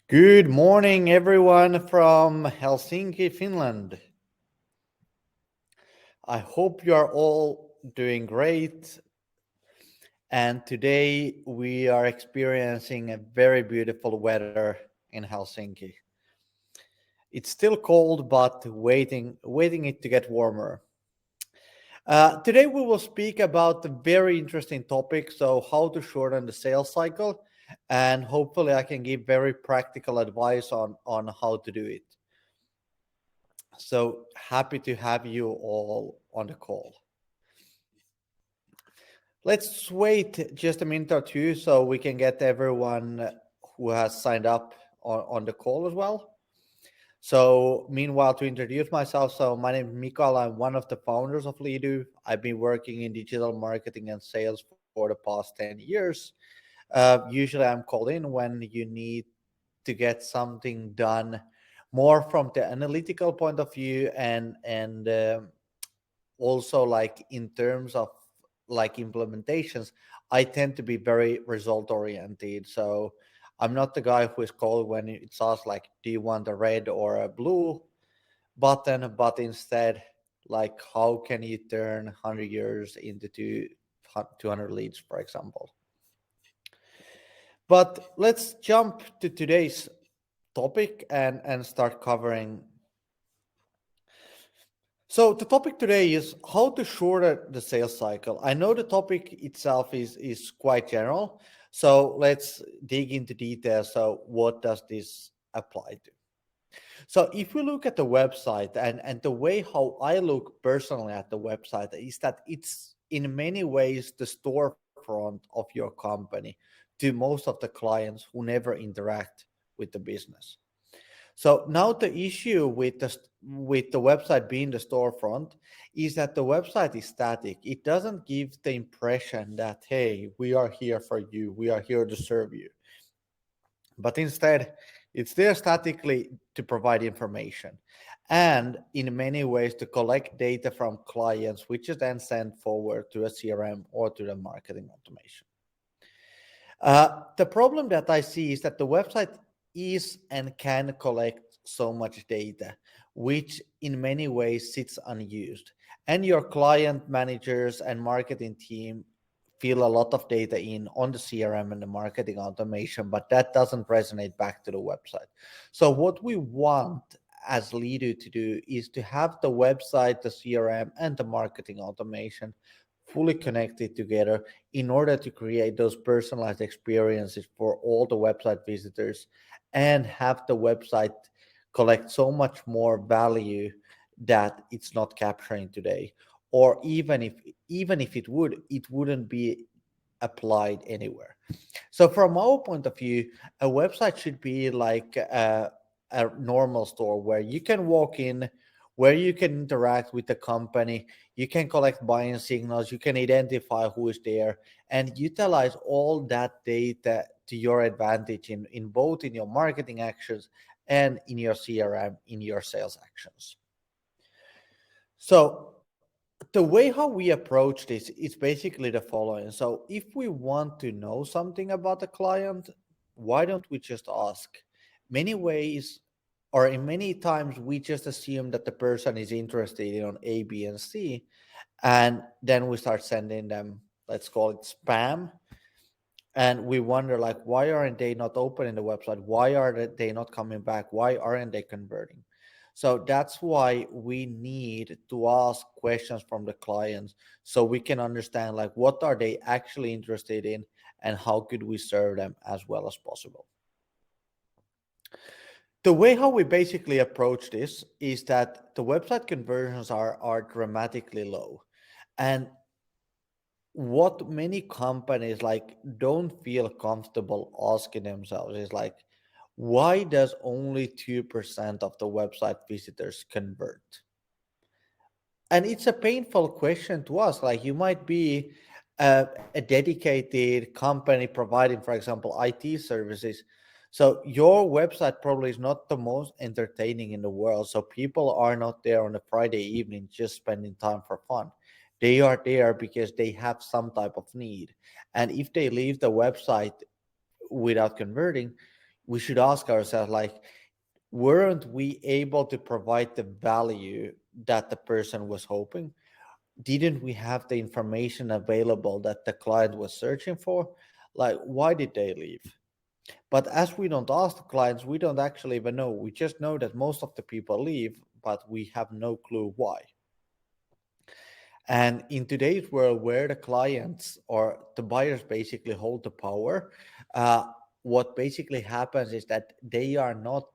Good morning, everyone from Helsinki, Finland. I hope you are all doing great. And today we are experiencing a very beautiful weather in Helsinki. It's still cold, but waiting it to get warmer. Today we will speak about a very interesting topic. So, how to shorten the sales cycle, and hopefully, I can give very practical advice on how to do it. So happy to have you all on the call. Let's wait just a minute or two so we can get everyone who has signed up on the call as well. So, meanwhile, to introduce myself, so my name is Mikael. I'm one of the founders of Lidu. I've been working in digital marketing and sales for the past 10 years. Usually, I'm called in when you need to get something done more from the analytical point of view and also like in terms of like implementations. I tend to be very result oriented, so I'm not the guy who is called when it's asked like, do you want a red or a blue button, but instead like, how can you turn 100 years into 200 leads, for example. But let's jump to today's topic and start covering. So the topic today is how to shorten the sales cycle. I know the topic itself is quite general, so let's dig into details. So what does this apply to? So if we look at the website and the way how I look personally at the website is that it's in many ways the storefront of your company to most of the clients who never interact with the business. So now the issue with the website being the storefront is that the website is static. It doesn't give the impression that, hey, we are here for you, we are here to serve you. But instead, it's there statically to provide information and in many ways to collect data from clients, which is then sent forward to a CRM or to the marketing automation. The problem that I see is that the website is and can collect so much data, which in many ways sits unused. And your client managers and marketing team feel a lot of data in on the CRM and the marketing automation, but that doesn't resonate back to the website. So what we want as leader to do is to have the website, the CRM, and the marketing automation fully connected together in order to create those personalized experiences for all the website visitors and have the website collect so much more value that it's not capturing today, or even if it wouldn't be applied anywhere. So from our point of view, a website should be like a normal store where you can walk in, where you can interact with the company, you can collect buying signals, you can identify who is there, and utilize all that data to your advantage in both in your marketing actions and in your CRM, in your sales actions. So the way how we approach this is basically the following. So if we want to know something about the client, why don't we just ask? Many ways, or in many times, we just assume that the person is interested in on A, B, and C, and then we start sending them, let's call it spam, and we wonder like, why aren't they not opening the website? Why are they not coming back? Why aren't they converting? So that's why we need to ask questions from the clients so we can understand like, what are they actually interested in and how could we serve them as well as possible. The way how we basically approach this is that the website conversions are dramatically low, and what many companies like don't feel comfortable asking themselves is like, why does only 2% of the website visitors convert? And it's a painful question to ask. Like, you might be a dedicated company providing, for example, IT services, so your website probably is not the most entertaining in the world. So people are not there on a Friday evening just spending time for fun. They are there because they have some type of need. And if they leave the website without converting, we should ask ourselves, like, weren't we able to provide the value that the person was hoping? Didn't we have the information available that the client was searching for? Like, why did they leave? But as we don't ask the clients, we don't actually even know. We just know that most of the people leave, but we have no clue why. And in today's world, where the clients or the buyers basically hold the power, uh, what basically happens is that they are not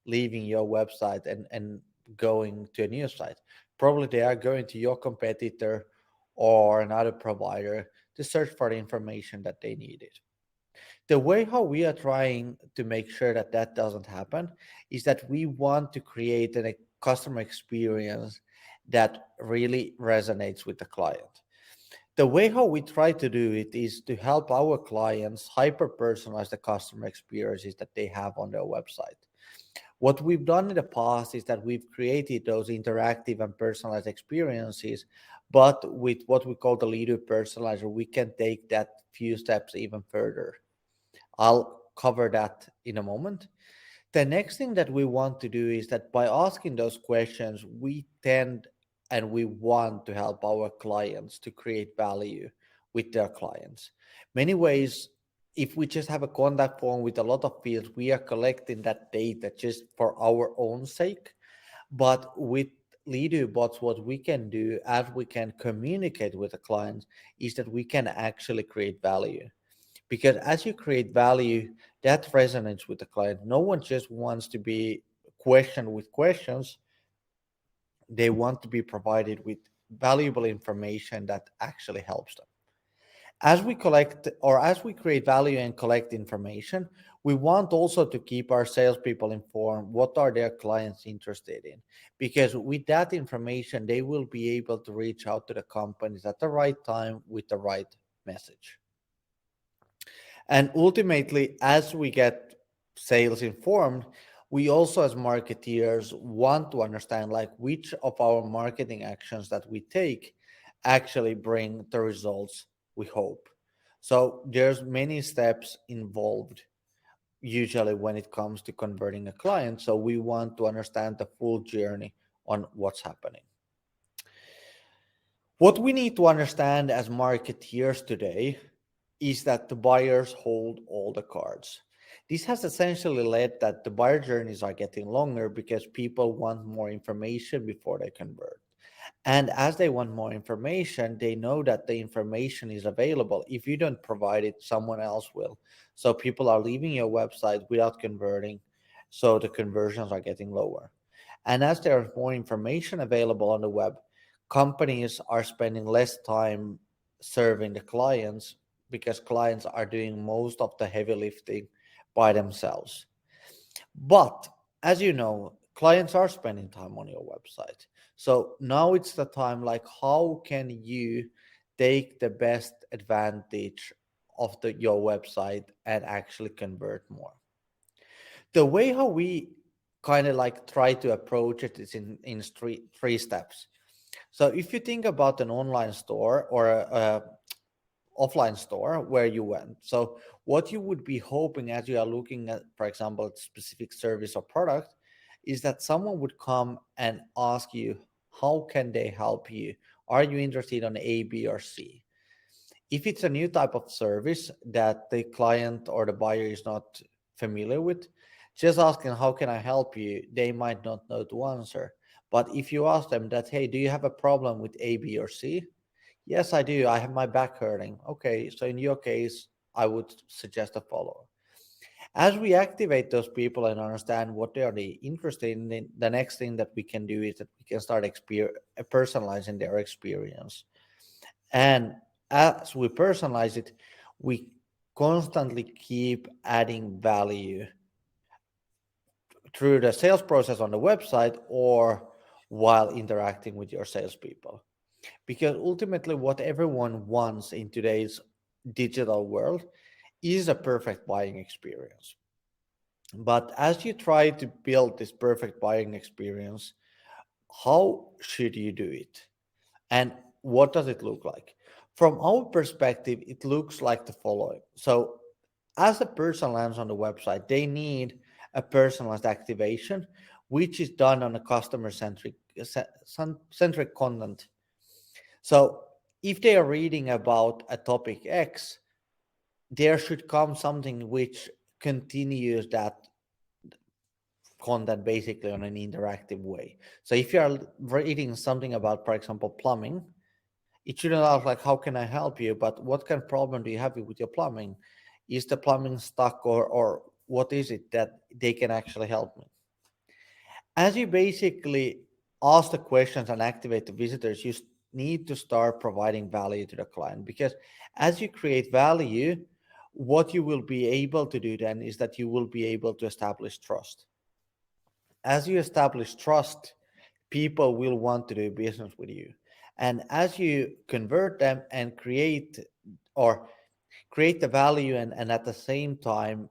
leaving your website and going to a new site. Probably they are going to your competitor or another provider to search for the information that they needed. The way how we are trying to make sure that that doesn't happen is that we want to create a customer experience that really resonates with the client. The way how we try to do it is to help our clients hyper personalize the customer experiences that they have on their website. What we've done in the past is that we've created those interactive and personalized experiences, but with what we call the leader personalizer, we can take that few steps even further. I'll cover that in a moment. The next thing that we want to do is that by asking those questions, we tend and we want to help our clients to create value with their clients. Many ways, if we just have a contact form with a lot of fields, we are collecting that data just for our own sake. But with Leader bots, what we can do as we can communicate with the clients is that we can actually create value, because as you create value, that resonates with the client. No one just wants to be questioned with questions. They want to be provided with valuable information that actually helps them. As we collect or as we create value and collect information, we want also to keep our salespeople informed what are their clients interested in, because with that information they will be able to reach out to the companies at the right time with the right message. And ultimately, as we get sales informed, we also as marketeers want to understand like which of our marketing actions that we take actually bring the results we hope. So there's many steps involved usually when it comes to converting a client. So we want to understand the full journey on what's happening. What we need to understand as marketeers today is that the buyers hold all the cards. This has essentially led that the buyer journeys are getting longer because people want more information before they convert. And as they want more information, they know that the information is available. If you don't provide it, someone else will. So people are leaving your website without converting. So the conversions are getting lower. And as there's more information available on the web, companies are spending less time serving the clients because clients are doing most of the heavy lifting by themselves. But as you know, clients are spending time on your website. So now it's the time, like, how can you take the best advantage of your website and actually convert more? The way how we kind of like try to approach it is in three steps. So if you think about an online store or a offline store where you went, so what you would be hoping as you are looking at, for example, a specific service or product, is that someone would come and ask you, how can they help you? Are you interested on A, B, or C? If it's a new type of service that the client or the buyer is not familiar with, just asking, how can I help you? They might not know to answer. But if you ask them that, hey, do you have a problem with A, B, or C? Yes, I do. I have my back hurting. Okay, so in your case, I would suggest a follow. As we activate those people and understand what they are interested in, then the next thing that we can do is that we can start personalizing their experience. And as we personalize it, we constantly keep adding value through the sales process on the website or while interacting with your salespeople. Because ultimately, what everyone wants in today's digital world is a perfect buying experience. But as you try to build this perfect buying experience, how should you do it? And what does it look like? From our perspective, it looks like the following. So As a person lands on the website, they need a personalized activation, which is done on a customer centric content. So if they are reading about a topic X, there should come something which continues that content basically on an interactive way. So if you are reading something about, for example, plumbing, it shouldn't ask like, how can I help you? But what kind of problem do you have with your plumbing? Is the plumbing stuck, or what is it that they can actually help me? As you basically ask the questions and activate the visitors, you need to start providing value to the client, because as you create value, what you will be able to do then is that you will be able to establish trust. As you establish trust, people will want to do business with you. And as you convert them and or create the value, and at the same time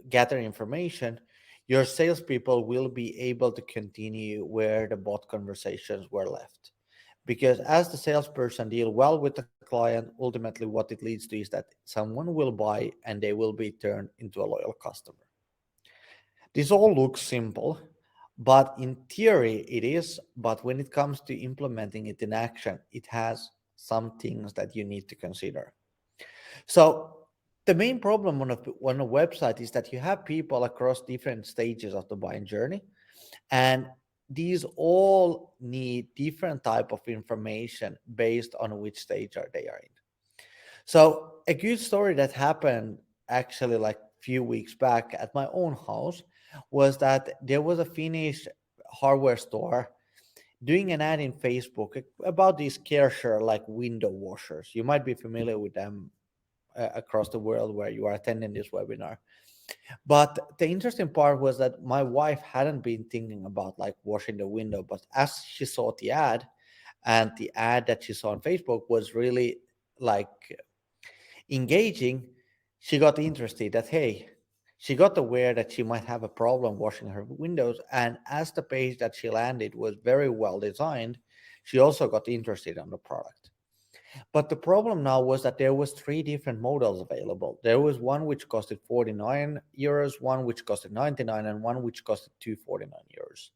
gather information, your salespeople will be able to continue where the bot conversations were left. Because as the salesperson deal well with the client, ultimately what it leads to is that someone will buy and they will be turned into a loyal customer. This all looks simple, but in theory it is. But when it comes to implementing it in action, it has some things that you need to consider. So the main problem on a website is that you have people across different stages of the buying journey, and these all need different type of information based on which stage they are in. So a good story that happened actually like few weeks back at my own house was that there was a Finnish hardware store doing an ad in Facebook about these Kärcher like window washers. You might be familiar with them across the world where you are attending this webinar. But the interesting part was that my wife hadn't been thinking about like washing the window, but as she saw the ad, and the ad that she saw on Facebook was really like engaging, she got interested that, hey, she got aware that she might have a problem washing her windows. And as the page that she landed was very well designed, she also got interested in the product. But the problem now was that there was three different models available. There was one which costed 49 euros, one which costed 99, and one which costed 249 euros.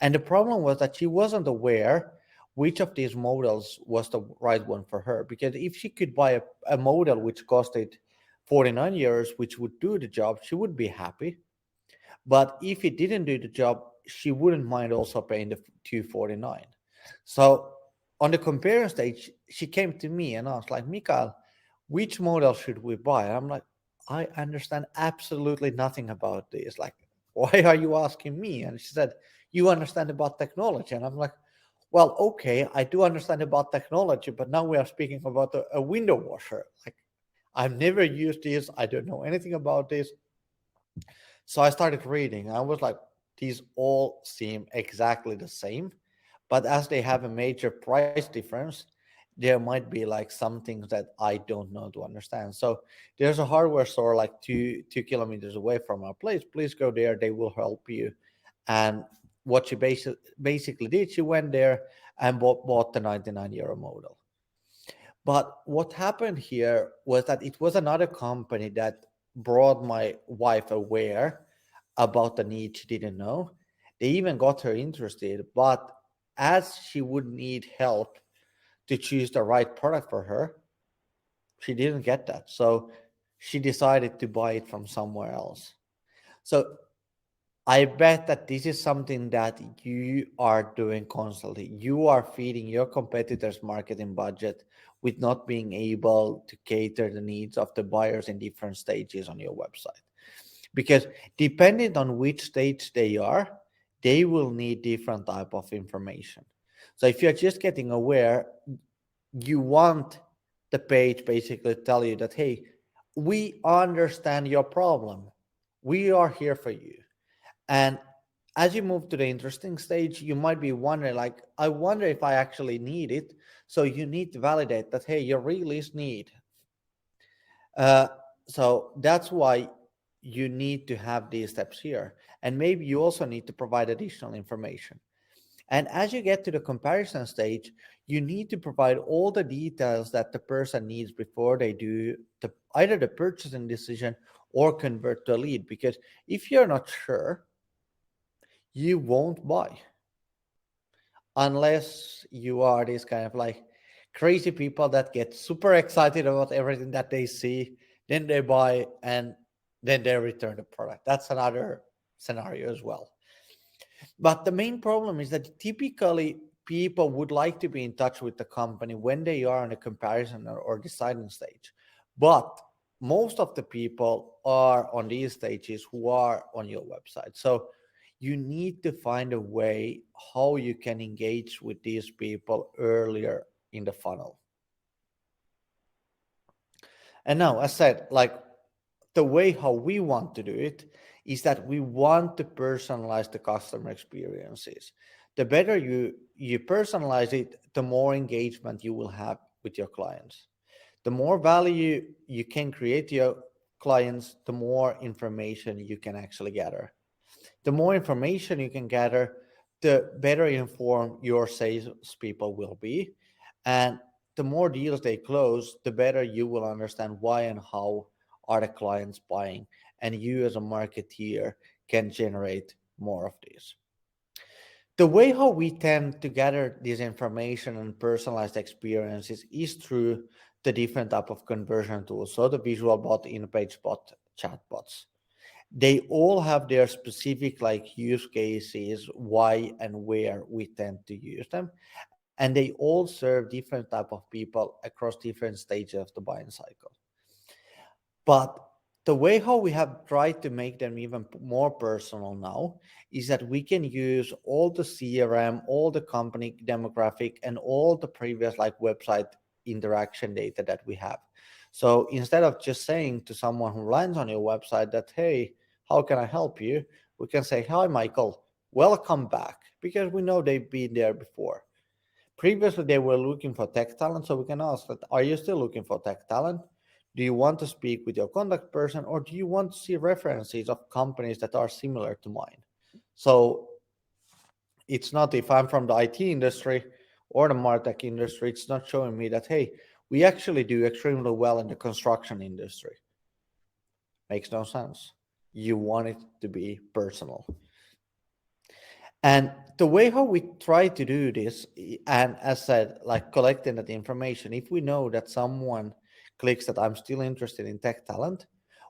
And the problem was that she wasn't aware which of these models was the right one for her. Because if she could buy a model which costed 49 euros, which would do the job, she would be happy. But if it didn't do the job, she wouldn't mind also paying the 249. So on the comparison stage, she came to me and asked, like, Mikael, which model should we buy? And I'm like, I understand absolutely nothing about this. Like, why are you asking me? And she said, you understand about technology. And I'm like, well, okay, I do understand about technology, but now we are speaking about a window washer. Like, I've never used this. I don't know anything about this. So I started reading. I was like, these all seem exactly the same, but as they have a major price difference, there might be like some things that I don't know to understand. So there's a hardware store like 2 kilometers away from our place. Please go there; they will help you. And what she basically did, she went there and bought the 99 euro model. But what happened here was that it was another company that brought my wife aware about the need she didn't know. They even got her interested, but as she would need help to choose the right product for her, she didn't get that. So she decided to buy it from somewhere else. So I bet that this is something that you are doing constantly. You are feeding your competitors' marketing budget with not being able to cater the needs of the buyers in different stages on your website. Because depending on which stage they are, they will need different type of information. So if you're just getting aware, you want the page basically to tell you that, hey, we understand your problem. We are here for you. And as you move to the interesting stage, you might be wondering, like, I wonder if I actually need it. So you need to validate that, hey, you really need. Uh, so that's why you need to have these steps here. And maybe you also need to provide additional information. And as you get to the comparison stage, you need to provide all the details that the person needs before they do either the purchasing decision or convert to a lead. Because if you're not sure, you won't buy unless you are this kind of like crazy people that get super excited about everything that they see, then they buy, and then they return the product. That's another scenario as well. But the main problem is that typically people would like to be in touch with the company when they are in a comparison or deciding stage. But most of the people are on these stages who are on your website. So you need to find a way how you can engage with these people earlier in the funnel. And now, as said, like the way how we want to do it is that we want to personalize the customer experiences. The better you personalize it, the more engagement you will have with your clients. The more value you can create to your clients, the more information you can actually gather. The more information you can gather, the better informed your salespeople will be. And the more deals they close, the better you will understand why and how are the clients buying. And you as a marketeer can generate more of these. The way how we tend to gather this information and personalized experiences is through the different type of conversion tools. So the visual bot, in-page bot, chatbots, they all have their specific like use cases, why and where we tend to use them, and they all serve different type of people across different stages of the buying cycle. But the way how we have tried to make them even more personal now is that we can use all the CRM, all the company demographic, and all the previous like website interaction data that we have. So instead of just saying to someone who lands on your website that, hey, how can I help you? We can say, hi, Michael, welcome back, because we know they've been there before. Previously, they were looking for tech talent, so we can ask that, are you still looking for tech talent? Do you want to speak with your contact person, or do you want to see references of companies that are similar to mine? So it's not if I'm from the IT industry or the MarTech industry, it's not showing me that, hey, we actually do extremely well in the construction industry. Makes no sense. You want it to be personal. And the way how we try to do this, and as said, like collecting that information, if we know that someone clicks that I'm still interested in tech talent,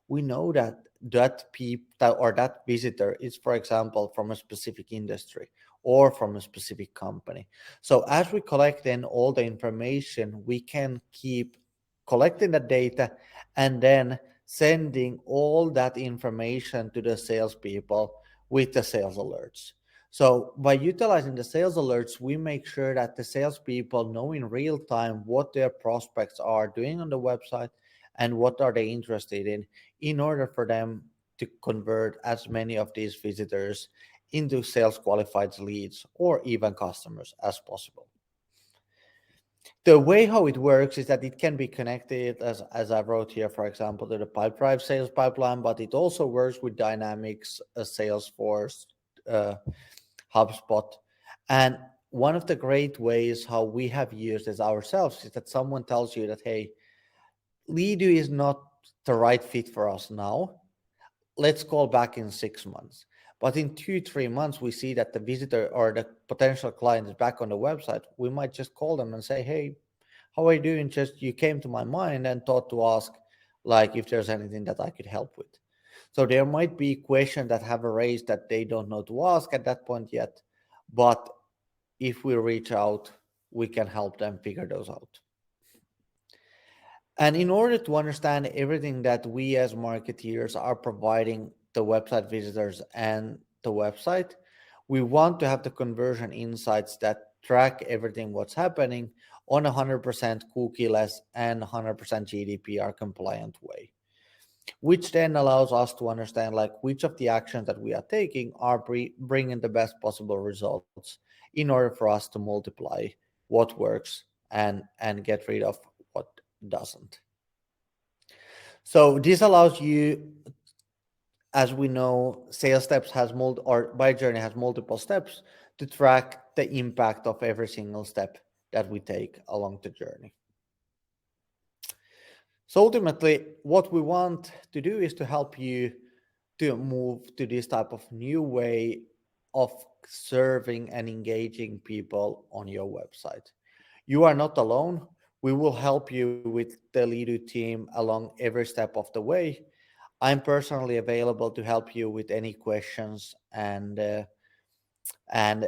we know that that visitor is, for example, from a specific industry or from a specific company. So as we collect in all the information, we can keep collecting the data and then sending all that information to the salespeople with the sales alerts. So by utilizing the sales alerts, we make sure that the salespeople know in real time what their prospects are doing on the website and what are they interested in order for them to convert as many of these visitors into sales qualified leads or even customers as possible. The way how it works is that it can be connected, as I wrote here, for example, to the Pipedrive sales pipeline, but it also works with Dynamics, Salesforce, uh, HubSpot. And one of the great ways how we have used this ourselves is that someone tells you that, hey, Lido is not the right fit for us now. Let's call back in 6 months. But in 2, 3 months, we see that the visitor or the potential client is back on the website. We might just call them and say, hey, how are you doing? Just you came to my mind and thought to ask like if there's anything that I could help with. So there might be questions that have arisen that they don't know to ask at that point yet. But if we reach out, we can help them figure those out. And in order to understand everything that we as marketeers are providing the website visitors and the website, we want to have the conversion insights that track everything what's happening on a 100% cookie-less and 100% GDPR compliant way, which then allows us to understand like which of the actions that we are taking are bringing the best possible results in order for us to multiply what works and get rid of what doesn't. So this allows you, as we know, sales steps has or buy journey has multiple steps to track the impact of every single step that we take along the journey. So ultimately, what we want to do is to help you to move to this type of new way of serving and engaging people on your website. You are not alone. We will help you with the Lido team along every step of the way. I'm personally available to help you with any questions and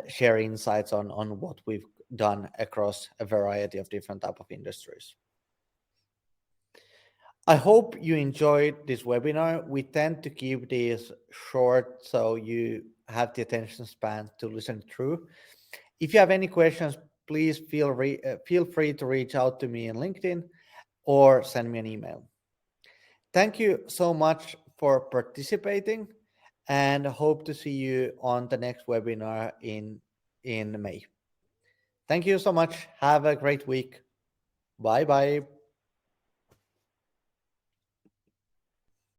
share insights on what we've done across a variety of different type of industries. I hope you enjoyed this webinar. We tend to keep these short so you have the attention span to listen through. If you have any questions, please feel free to reach out to me in LinkedIn or send me an email. Thank you so much for participating and hope to see you on the next webinar in May. Thank you so much. Have a great week. Bye bye.